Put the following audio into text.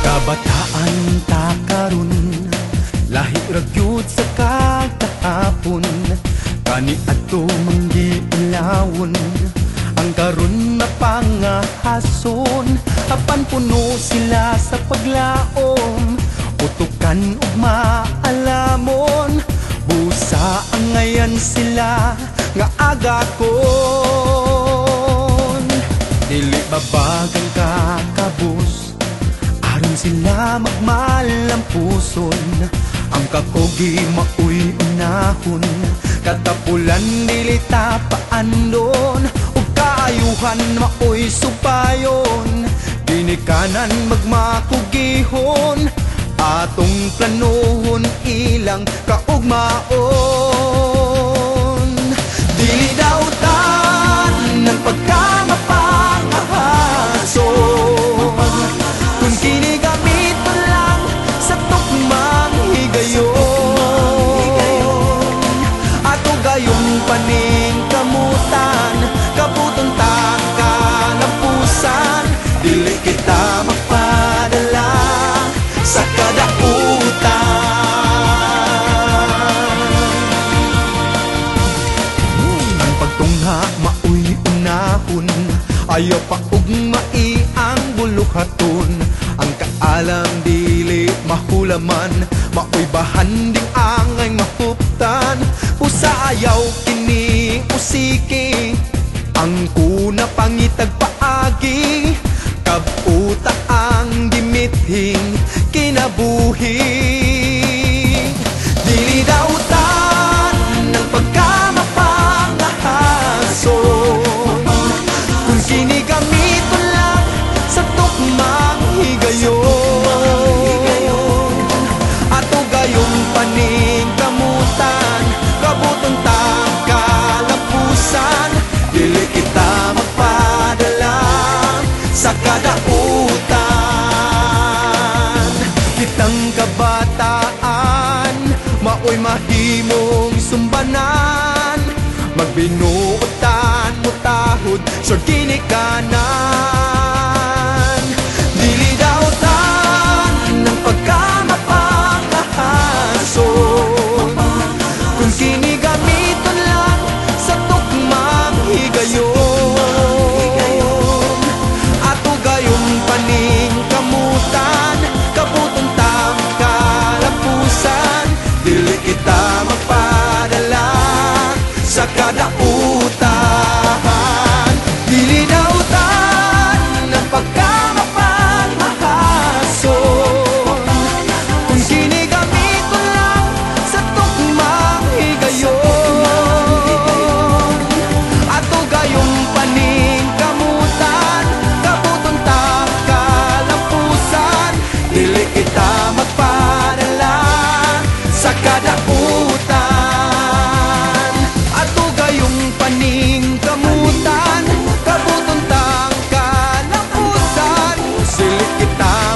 Kabataan ta karon, lahi ra gyud sa kagahapon. Kani adto manggi ilawon, ang karon na pangahason. Apan puno sila sa paglaom, utukan ug maalamon. Busa ang ngayan sila nga agakon. Dili babagang kakabus, aron sila magmalampuson. Ang kakogi mauy unahon, katapulan dili tapaandon. Ug kaayuhan mauy supayon, dinikanan magmakugihon. Atong planohon ilang kaugmaon. Dili dautan ng pagkamapangahason, kung kini gamito lang sa tukmang higayon. Ato gayong paning kamutan, kabuton ta kalampusan. Dili kita magpadala sa kadautan. Ang pagtungha mauy unahon, ayaw pa ug maiang buluhaton. Ang kaalam dili mahulaman, mauy bahanding angay mahuptan. Pusa ayaw kini usiki, ang kuna pangitag paagi. Kabuta ang dimithing kinabuhi. Dili dautan ng pagkamapangahason, kung kini gamito lang sa tukmang higayon. Ato gayong paning kamutan, kabuton tang kalampusan. Dili kita magpadala sa kadautan. Kitang kabataan maoy mahimong sumbanan, magbinuotan mutahod sa ginikanan. Dili dautan ng pagkamapangahason, kung kini gamiton lang sa tukmang higayon. Ato gayong paning kamutan, kabuton tang kalampusan. Dili kita magpadala sa kadautan. Dili dautan ng pagkamapangahason, kung kini gamiton lang sa tukmang higayon. Ato gayong paning kamutan, kabuton tang kalampusan. Dili kita magpadala sa kadautan. Ato gayong paning kamutan, kabuton tang kalampusan. Dili kita